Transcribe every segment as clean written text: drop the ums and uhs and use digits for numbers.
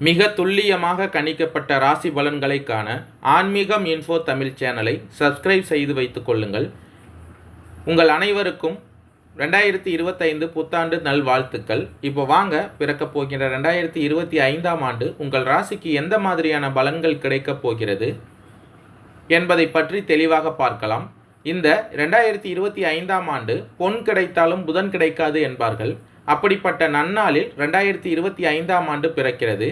மிக துல்லியமாக கணிக்கப்பட்ட ராசி பலன்களை காண ஆன்மீகம் இன்ஃபோ தமிழ் சேனலை சப்ஸ்கிரைப் செய்து வைத்துக் கொள்ளுங்கள். உங்கள் அனைவருக்கும் 2025 புத்தாண்டு நல்வாழ்த்துக்கள். இப்போ வாங்க, பிறக்கப் போகின்ற 2025ஆம் ஆண்டு உங்கள் ராசிக்கு எந்த மாதிரியான பலன்கள் கிடைக்கப் போகிறது என்பதை பற்றி தெளிவாக பார்க்கலாம். இந்த 2025ஆம் ஆண்டு பொன் கிடைத்தாலும் புதன் கிடைக்காது என்பார்கள். அப்படிப்பட்ட நன்னாளில் 2025ஆம் ஆண்டு பிறக்கிறது.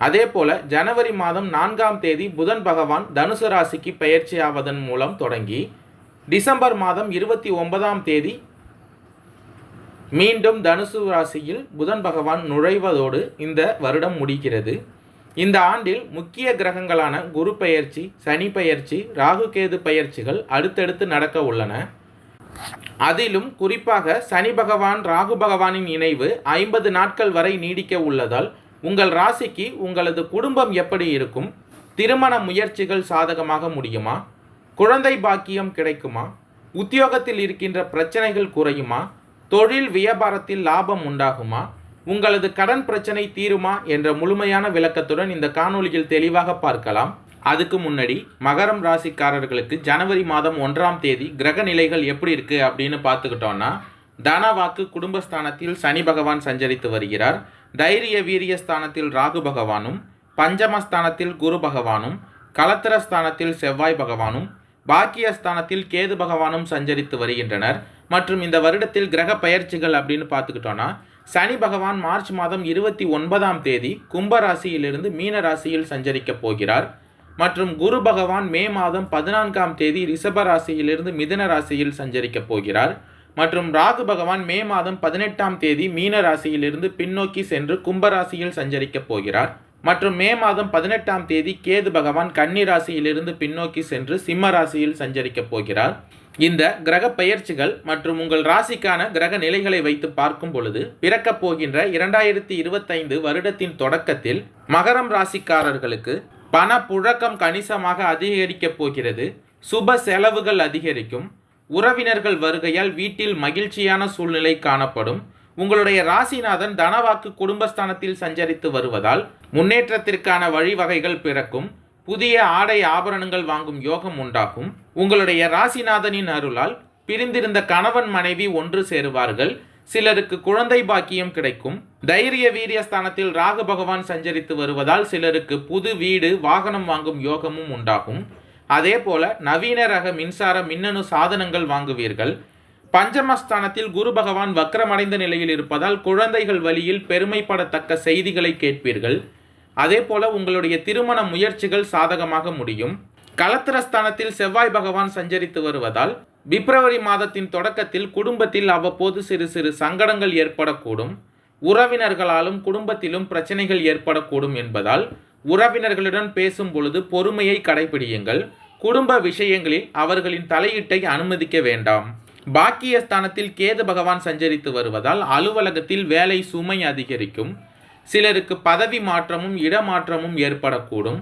அதே போல ஜனவரி மாதம் 4ஆம் தேதி புதன் பகவான் தனுசு ராசிக்கு பெயர்ச்சி ஆவதன் மூலம் தொடங்கி டிசம்பர் மாதம் 29ஆம் தேதி மீண்டும் தனுசு ராசியில் புதன் பகவான் நுழைவதோடு இந்த வருடம் முடிகிறது. இந்த ஆண்டில் முக்கிய கிரகங்களான குரு பெயர்ச்சி, சனி பெயர்ச்சி, ராகு கேது பெயர்ச்சிகள் அடுத்தடுத்து நடக்க உள்ளன. அதிலும் குறிப்பாக சனி பகவான் ராகு பகவானின் இணைவு 50 நாட்கள் வரை நீடிக்க உள்ளதால் உங்கள் ராசிக்கு உங்களது குடும்பம் எப்படி இருக்கும்? திருமண முயற்சிகள் சாதகமாக முடியுமா? குழந்தை பாக்கியம் கிடைக்குமா? உத்தியோகத்தில் இருக்கின்ற பிரச்சனைகள் குறையுமா? தொழில் வியாபாரத்தில் லாபம் உண்டாகுமா? உங்களது கடன் பிரச்சனை தீருமா என்ற முழுமையான விளக்கத்துடன் இந்த காணொளியில் தெளிவாக பார்க்கலாம். அதுக்கு முன்னாடி மகரம் ராசிக்காரர்களுக்கு ஜனவரி மாதம் 1ஆம் தேதி கிரக நிலைகள் எப்படி இருக்குது அப்படின்னு பார்த்துக்கிட்டோன்னா, தனவாக்கு குடும்பஸ்தானத்தில் சனி பகவான் சஞ்சரித்து வருகிறார். தைரிய வீரிய ஸ்தானத்தில் ராகு பகவானும், பஞ்சமஸ்தானத்தில் குரு பகவானும், கலத்திரஸ்தானத்தில் செவ்வாய் பகவானும், பாக்கியஸ்தானத்தில் கேது பகவானும் சஞ்சரித்து வருகின்றனர். மற்றும் இந்த வருடத்தில் கிரக பயிற்சிகள் அப்படின்னு பார்த்துக்கிட்டோன்னா, சனி பகவான் மார்ச் மாதம் 29ஆம் தேதி கும்பராசியிலிருந்து மீன ராசியில் சஞ்சரிக்க போகிறார். மற்றும் குரு பகவான் மே மாதம் 14ஆம் தேதி ரிஷப ராசியிலிருந்து மிதுன ராசியில் சஞ்சரிக்க போகிறார். மற்றும் ராகு பகவான் மே மாதம் 18ஆம் தேதி மீன ராசியிலிருந்து பின்னோக்கி சென்று கும்பராசியில் சஞ்சரிக்க போகிறார். மற்றும் மே மாதம் 18ஆம் தேதி கேது பகவான் கன்னி ராசியிலிருந்து பின்னோக்கி சென்று சிம்ம ராசியில் சஞ்சரிக்க போகிறார். இந்த கிரக பெயர்ச்சிகள் மற்றும் உங்கள் ராசிக்கான கிரக நிலைகளை வைத்து பார்க்கும் பொழுது பிறக்கப் போகின்ற 2025 வருடத்தின் தொடக்கத்தில் மகரம் ராசிக்காரர்களுக்கு பண புழக்கம் கணிசமாக அதிகரிக்கப் போகிறது. சுப செலவுகள் அதிகரிக்கும். உறவினர்கள் வருகையால் வீட்டில் மகிழ்ச்சியான சூழ்நிலை காணப்படும். உங்களுடைய ராசிநாதன் தனவாக்கு குடும்பஸ்தானத்தில் சஞ்சரித்து வருவதால் முன்னேற்றத்திற்கான வழிவகைகள் பிறக்கும். புதிய ஆடை ஆபரணங்கள் வாங்கும் யோகம் உண்டாகும். உங்களுடைய ராசிநாதனின் அருளால் பிரிந்திருந்த கணவன் மனைவி ஒன்று சேருவார்கள். சிலருக்கு குழந்தை பாக்கியம் கிடைக்கும். தைரிய வீரிய ஸ்தானத்தில் ராகு பகவான் சஞ்சரித்து வருவதால் சிலருக்கு புது வீடு, வாகனம் வாங்கும் யோகமும் உண்டாகும். அதே போல நவீன ரக மின்சார மின்னணு சாதனங்கள் வாங்குவீர்கள். பஞ்சமஸ்தானத்தில் குரு பகவான் வக்ரமடைந்த நிலையில் இருப்பதால் குழந்தைகள் வழியில் பெருமைப்படத்தக்க செய்திகளை கேட்பீர்கள். அதே போல உங்களுடைய திருமண முயற்சிகள் சாதகமாக முடியும். கலத்திரஸ்தானத்தில் செவ்வாய் பகவான் சஞ்சரித்து வருவதால் பிப்ரவரி மாதத்தின் தொடக்கத்தில் குடும்பத்தில் அவ்வப்போது சிறு சிறு சங்கடங்கள் ஏற்படக்கூடும். உறவினர்களாலும் குடும்பத்திலும் பிரச்சனைகள் ஏற்படக்கூடும் என்பதால் உறவினர்களுடன் பேசும் பொழுது பொறுமையை கடைபிடியுங்கள். குடும்ப விஷயங்களில் அவர்களின் தலையீட்டை அனுமதிக்க வேண்டாம். பாக்கியஸ்தானத்தில் கேது பகவான் சஞ்சரித்து வருவதால் அலுவலகத்தில் வேலை சுமை அதிகரிக்கும். சிலருக்கு பதவி மாற்றமும் இடமாற்றமும் ஏற்படக்கூடும்.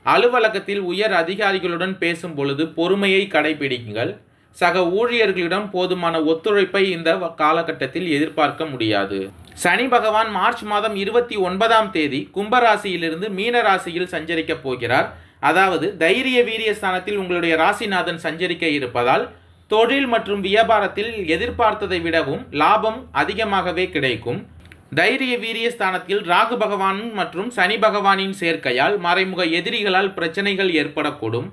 அலுவலகத்தில் உயர் அதிகாரிகளுடன் பேசும் பொழுது பொறுமையை கடைபிடிக்குங்கள். சக ஊழியர்களிடம் போதுமான ஒத்துழைப்பை இந்த காலகட்டத்தில் எதிர்பார்க்க முடியாது. சனி பகவான் மார்ச் மாதம் 29ஆம் தேதி கும்பராசியிலிருந்து மீன ராசியில் சஞ்சரிக்க போகிறார். அதாவது தைரிய வீரிய ஸ்தானத்தில் உங்களுடைய ராசிநாதன் சஞ்சரிக்க இருப்பதால் தொழில் மற்றும் வியாபாரத்தில் எதிர்பார்த்ததை விடவும் லாபம் அதிகமாகவே கிடைக்கும். தைரிய வீரிய ஸ்தானத்தில் ராகு பகவான் மற்றும் சனி பகவானின் சேர்க்கையால் மறைமுக எதிரிகளால் பிரச்சனைகள் ஏற்படக்கூடும்.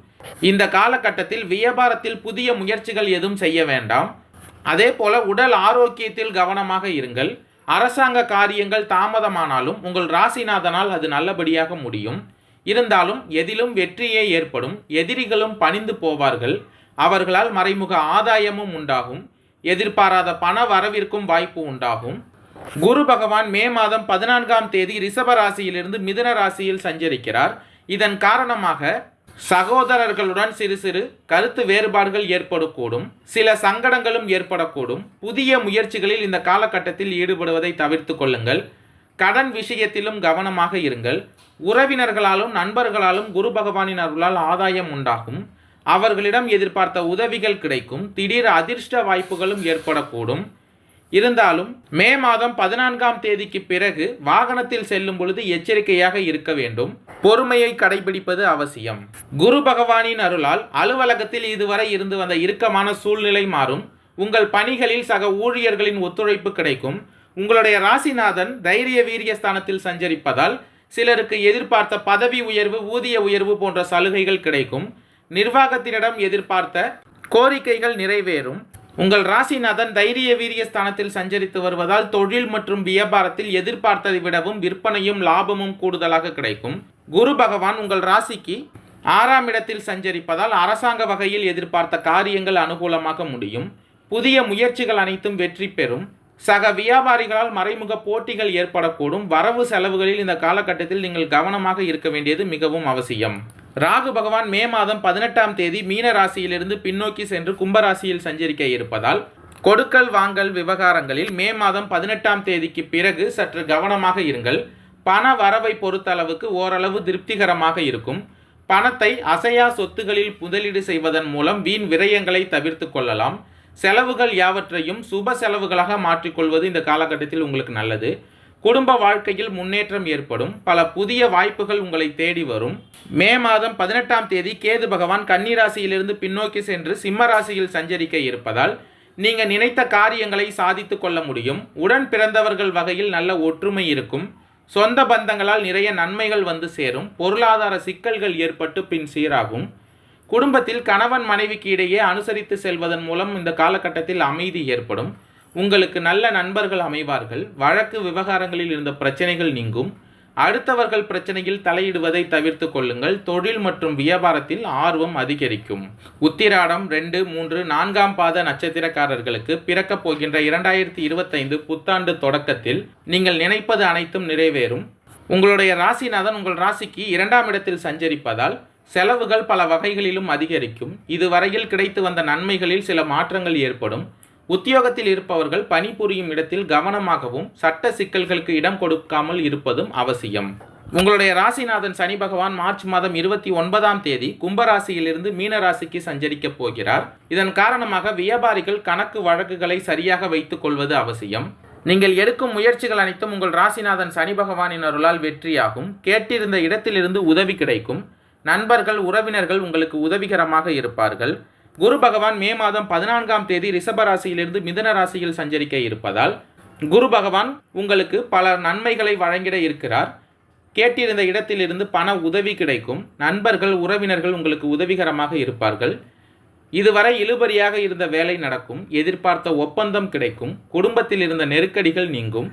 இந்த காலகட்டத்தில் வியாபாரத்தில் புதிய முயற்சிகள் எதுவும் செய்ய வேண்டாம். அதே போல உடல் ஆரோக்கியத்தில் கவனமாக இருங்கள். அரசாங்க காரியங்கள் தாமதமானாலும் உங்கள் ராசிநாதனால் அது நல்லபடியாக முடியும். இருந்தாலும் எதிலும் வெற்றியே ஏற்படும். எதிரிகளும் பணிந்து போவார்கள். அவர்களால் மறைமுக ஆதாயமும் உண்டாகும். எதிர்பாராத பண வரவிற்கும் வாய்ப்பு உண்டாகும். குரு பகவான் மே மாதம் 14ஆம் தேதி ரிஷப ராசியிலிருந்து மிதுன ராசியில் சஞ்சரிக்கிறார். இதன் காரணமாக சகோதரர்களுடன் சிறு சிறு கருத்து வேறுபாடுகள் ஏற்படக்கூடும். சில சங்கடங்களும் ஏற்படக்கூடும். புதிய முயற்சிகளில் இந்த காலகட்டத்தில் ஈடுபடுவதை தவிர்த்து கொள்ளுங்கள். கடன் விஷயத்திலும் கவனமாக இருங்கள். உறவினர்களாலும் நண்பர்களாலும் குரு பகவானின் அருளால் ஆதாயம் உண்டாகும். அவர்களிடம் எதிர்பார்த்த உதவிகள் கிடைக்கும். திடீர் அதிர்ஷ்ட வாய்ப்புகளும் ஏற்படக்கூடும். இருந்தாலும் மே மாதம் 14ஆம் தேதிக்கு பிறகு வாகனத்தில் செல்லும் பொழுது எச்சரிக்கையாக இருக்க வேண்டும். பொறுமையை கடைபிடிப்பது அவசியம். குரு பகவானின் அருளால் அலுவலகத்தில் இதுவரை இருந்து வந்த இறுக்கமான சூழ்நிலை மாறும். உங்கள் பணிகளில் சக ஊழியர்களின் ஒத்துழைப்பு கிடைக்கும். உங்களுடைய ராசிநாதன் தைரிய வீரிய ஸ்தானத்தில் சஞ்சரிப்பதால் சிலருக்கு எதிர்பார்த்த பதவி உயர்வு, ஊதிய உயர்வு போன்ற சலுகைகள் கிடைக்கும். நிர்வாகத்தினிடம் எதிர்பார்த்த கோரிக்கைகள் நிறைவேறும். உங்கள் ராசிநாதன் தைரிய வீரிய ஸ்தானத்தில் சஞ்சரித்து வருவதால் தொழில் மற்றும் வியாபாரத்தில் எதிர்பார்த்ததை விடவும் விற்பனையும் லாபமும் கூடுதலாக கிடைக்கும். குரு பகவான் உங்கள் ராசிக்கு 6ஆம் இடத்தில் சஞ்சரிப்பதால் அரசாங்க வகையில் எதிர்பார்த்த காரியங்கள் அனுகூலமாக முடியும். புதிய முயற்சிகள் அனைத்தும் வெற்றி பெறும். சக வியாபாரிகளால் மறைமுக போட்டிகள் ஏற்படக்கூடும். வரவு செலவுகளில் இந்த காலகட்டத்தில் நீங்கள் கவனமாக இருக்க வேண்டியது மிகவும் அவசியம். ராகு பகவான் மே மாதம் 18ஆம் தேதி மீன ராசியிலிருந்து பின்னோக்கி சென்று கும்பராசியில் சஞ்சரிக்க இருப்பதால் கொடுக்கல் வாங்கல் விவகாரங்களில் மே மாதம் 18ஆம் தேதிக்கு பிறகு சற்று கவனமாக இருங்கள். பண வரவை பொறுத்தளவுக்கு ஓரளவு திருப்திகரமாக இருக்கும். பணத்தை அசையா சொத்துகளில் முதலீடு செய்வதன் மூலம் வீண் விரயங்களை தவிர்த்து கொள்ளலாம். செலவுகள் யாவற்றையும் சுப செலவுகளாக மாற்றிக்கொள்வது இந்த காலகட்டத்தில் உங்களுக்கு நல்லது. குடும்ப வாழ்க்கையில் முன்னேற்றம் ஏற்படும். பல புதிய வாய்ப்புகள் உங்களை தேடி வரும். மே மாதம் 18ஆம் தேதி கேது பகவான் கன்னி ராசியிலிருந்து பின்னோக்கி சென்று சிம்ம ராசியில் சஞ்சரிக்க இருப்பதால் நீங்கள் நினைத்த காரியங்களை சாதித்து கொள்ள முடியும். உடன் பிறந்தவர்கள் வகையில் நல்ல ஒற்றுமை இருக்கும். சொந்த பந்தங்களால் நிறைய நன்மைகள் வந்து சேரும். பொருளாதார சிக்கல்கள் ஏற்பட்டு பின் சீராகும். குடும்பத்தில் கணவன் மனைவிக்கு இடையே அனுசரித்து செல்வதன் மூலம் இந்த காலகட்டத்தில் அமைதி ஏற்படும். உங்களுக்கு நல்ல நண்பர்கள் அமைவார்கள். வழக்கு விவகாரங்களில் இருந்த பிரச்சனைகள் நீங்கும். அடுத்தவர்கள் பிரச்சனையில் தலையிடுவதை தவிர்த்து கொள்ளுங்கள். தொழில் மற்றும் வியாபாரத்தில் ஆர்வம் அதிகரிக்கும். உத்திராடம் 2, 3, 4ஆம் பாத நட்சத்திரக்காரர்களுக்கு பிறக்கப் போகின்ற 2025 புத்தாண்டு தொடக்கத்தில் நீங்கள் நினைப்பது அனைத்தும் நிறைவேறும். உங்களுடைய ராசிநாதன் உங்கள் ராசிக்கு 2ஆம் இடத்தில் சஞ்சரிப்பதால் செலவுகள் பல வகைகளிலும் அதிகரிக்கும். இதுவரையில் கிடைத்து வந்த நன்மைகளில் சில மாற்றங்கள் ஏற்படும். உத்தியோகத்தில் இருப்பவர்கள் பணிபுரியும் இடத்தில் கவனமாகவும் சட்ட சிக்கல்களுக்கு இடம் கொடுக்காமல் இருப்பதும் அவசியம். உங்களுடைய ராசிநாதன் சனி பகவான் மார்ச் மாதம் 29ஆம் தேதி கும்பராசியிலிருந்து மீன ராசிக்கு சஞ்சரிக்கப் போகிறார். இதன் காரணமாக வியாபாரிகள் கணக்கு வழக்குகளை சரியாக வைத்துக் கொள்வது அவசியம். நீங்கள் எடுக்கும் முயற்சிகள் அனைத்தும் உங்கள் ராசிநாதன் சனி பகவானின் அருளால் வெற்றியாகும். கேட்டிருந்த இடத்திலிருந்து உதவி கிடைக்கும். நண்பர்கள், உறவினர்கள் உங்களுக்கு உதவிகரமாக இருப்பார்கள். குரு பகவான் மே மாதம் 14ஆம் தேதி ரிஷபராசியிலிருந்து மிதுன ராசியில் சஞ்சரிக்க இருப்பதால் குரு பகவான் உங்களுக்கு பல நன்மைகளை வழங்கிட இருக்கிறார். கேட்டிருந்த இடத்திலிருந்து பண உதவி கிடைக்கும். நண்பர்கள், உறவினர்கள் உங்களுக்கு உதவிகரமாக இருப்பார்கள். இதுவரை இழுபறியாக இருந்த வேலை நடக்கும். எதிர்பார்த்த ஒப்பந்தம் கிடைக்கும். குடும்பத்தில் இருந்த நெருக்கடிகள் நீங்கும்.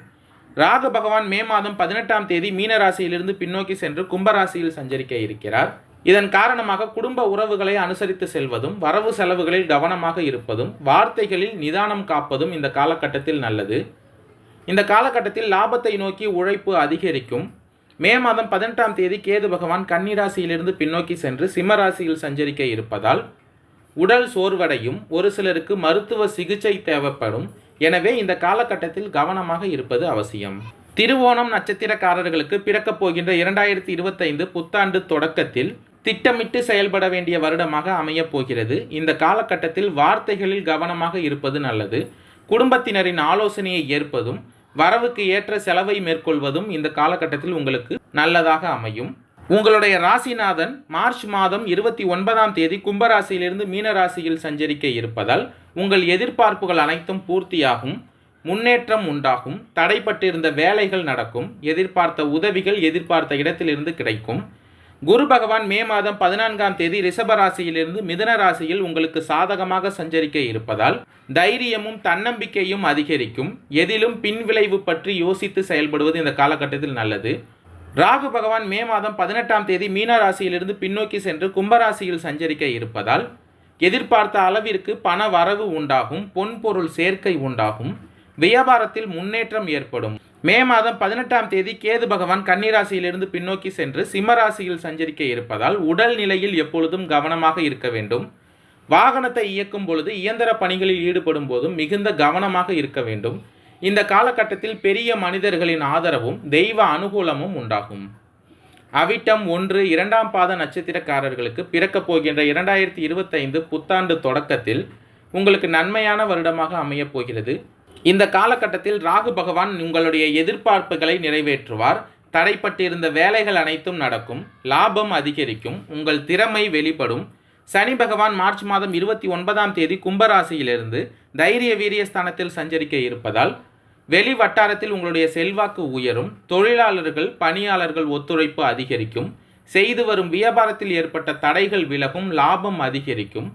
ராகு பகவான் மே மாதம் 18ஆம் தேதி மீன ராசியிலிருந்து பின்னோக்கி சென்று கும்பராசியில் சஞ்சரிக்க இருக்கிறார். இதன் காரணமாக குடும்ப உறவுகளை அனுசரித்து செல்வதும் வரவு செலவுகளில் கவனமாக இருப்பதும் வார்த்தைகளில் நிதானம் காப்பதும் இந்த காலகட்டத்தில் நல்லது. இந்த காலகட்டத்தில் லாபத்தை நோக்கி உழைப்பு அதிகரிக்கும். மே மாதம் 18ஆம் தேதி கேது பகவான் கன்னி ராசியிலிருந்து பின்னோக்கி சென்று சிம்ம ராசியில் சஞ்சரிக்க இருப்பதால் உடல் சோர்வடையும். ஒரு சிலருக்கு மருத்துவ சிகிச்சை தேவைப்படும். எனவே இந்த காலகட்டத்தில் கவனமாக இருப்பது அவசியம். திருவோணம் நட்சத்திரக்காரர்களுக்கு பிறக்கப் போகின்ற 2025 புத்தாண்டு தொடக்கத்தில் திட்டமிட்டு செயல்பட வேண்டிய வருடமாக அமையப் போகிறது. இந்த காலகட்டத்தில் வார்த்தைகளில் கவனமாக இருப்பது நல்லது. குடும்பத்தினரின் ஆலோசனையை ஏற்பதும் வரவுக்கு ஏற்ற செலவை மேற்கொள்வதும் இந்த காலகட்டத்தில் உங்களுக்கு நல்லதாக அமையும். உங்களுடைய ராசிநாதன் மார்ச் மாதம் 29ஆம் தேதி கும்பராசியிலிருந்து மீன ராசியில் சஞ்சரிக்க இருப்பதால் உங்கள் எதிர்பார்ப்புகள் அனைத்தும் பூர்த்தியாகும். முன்னேற்றம் உண்டாகும். தடைப்பட்டிருந்த வேலைகள் நடக்கும். எதிர்பார்த்த உதவிகள் எதிர்பார்த்த இடத்திலிருந்து கிடைக்கும். குரு பகவான் மே மாதம் 14ஆம் தேதி ரிஷபராசியிலிருந்து மிதுன ராசியில் உங்களுக்கு சாதகமாக சஞ்சரிக்க இருப்பதால் தைரியமும் தன்னம்பிக்கையும் அதிகரிக்கும். எதிலும் பின்விளைவு பற்றி யோசித்து செயல்படுவது இந்த காலகட்டத்தில் நல்லது. ராகு பகவான் மே மாதம் 18ஆம் தேதி மீன ராசியிலிருந்து பின்னோக்கி சென்று கும்பராசியில் சஞ்சரிக்க இருப்பதால் எதிர்பார்த்த அளவிற்கு பண வரவு உண்டாகும். பொன்பொருள் சேர்க்கை உண்டாகும். வியாபாரத்தில் முன்னேற்றம் ஏற்படும். மே மாதம் 18ஆம் தேதி கேது பகவான் கன்னிராசியிலிருந்து பின்னோக்கி சென்று சிம்மராசியில் சஞ்சரிக்க இருப்பதால் உடல் நிலையில் எப்பொழுதும் கவனமாக இருக்க வேண்டும். வாகனத்தை இயக்கும் பொழுது இயந்திர பணிகளில் ஈடுபடும் போதும் மிகுந்த கவனமாக இருக்க வேண்டும். இந்த காலகட்டத்தில் பெரிய மனிதர்களின் ஆதரவும் தெய்வ அனுகூலமும் உண்டாகும். அவிட்டம் 1, 2ஆம் பாத நட்சத்திரக்காரர்களுக்கு பிறக்கப் போகின்ற 2025 புத்தாண்டு தொடக்கத்தில் உங்களுக்கு நன்மையான வருடமாக அமையப் போகிறது. இந்த காலகட்டத்தில் ராகு பகவான் உங்களுடைய எதிர்பார்ப்புகளை நிறைவேற்றுவார். தடைப்பட்டிருந்த வேலைகள் அனைத்தும் நடக்கும். லாபம் அதிகரிக்கும். உங்கள் திறமை வெளிப்படும். சனி பகவான் மார்ச் மாதம் 29ஆம் தேதி கும்பராசியிலிருந்து தைரிய வீரிய ஸ்தானத்தில் சஞ்சரிக்க இருப்பதால் வெளி வட்டாரத்தில் உங்களுடைய செல்வாக்கு உயரும். தொழிலாளர்கள் பணியாளர்கள் ஒத்துழைப்பு அதிகரிக்கும். செய்து வரும் வியாபாரத்தில் ஏற்பட்ட தடைகள் விலகும். லாபம் அதிகரிக்கும்.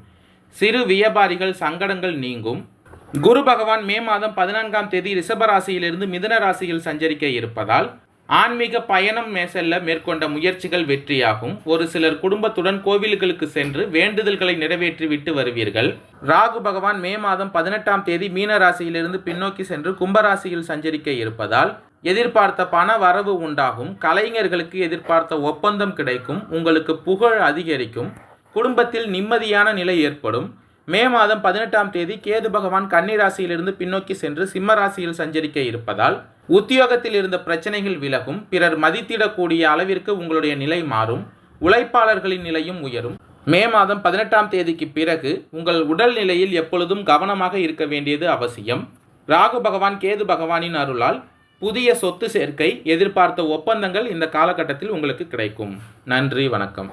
சிறு வியாபாரிகள் சங்கடங்கள் நீங்கும். குரு பகவான் மே மாதம் 14ஆம் தேதி ரிஷபராசியிலிருந்து மிதுன ராசியில் சஞ்சரிக்க இருப்பதால் ஆன்மீக பயணம் செல்ல மேற்கொண்ட முயற்சிகள் வெற்றியாகும். ஒரு சிலர் குடும்பத்துடன் கோவில்களுக்கு சென்று வேண்டுதல்களை நிறைவேற்றி விட்டு வருவீர்கள். ராகு பகவான் மே மாதம் 18ஆம் தேதி மீன ராசியிலிருந்து பின்னோக்கி சென்று கும்பராசியில் சஞ்சரிக்க இருப்பதால் எதிர்பார்த்த பண வரவு உண்டாகும். கலைஞர்களுக்கு எதிர்பார்த்த ஒப்பந்தம் கிடைக்கும். உங்களுக்கு புகழ் அதிகரிக்கும். குடும்பத்தில் நிம்மதியான நிலை ஏற்படும். மே மாதம் 18ஆம் தேதி கேது பகவான் கன்னி ராசியிலிருந்து பின்னோக்கி சென்று சிம்ம ராசியில் சஞ்சரிக்க இருப்பதால் உத்தியோகத்தில் இருந்த பிரச்சனைகள் விலகும். பிறர் மதித்திடக்கூடிய அளவிற்கு உங்களுடைய நிலை மாறும். உழைப்பாளர்களின் நிலையும் உயரும். மே மாதம் 18ஆம் தேதிக்கு பிறகு உங்கள் உடல் நிலையில் எப்பொழுதும் கவனமாக இருக்க வேண்டியது அவசியம். ராகு பகவான் கேது பகவானின் அருளால் புதிய சொத்து சேர்க்கை, எதிர்பார்த்த ஒப்பந்தங்கள் இந்த காலகட்டத்தில் உங்களுக்கு கிடைக்கும். நன்றி, வணக்கம்.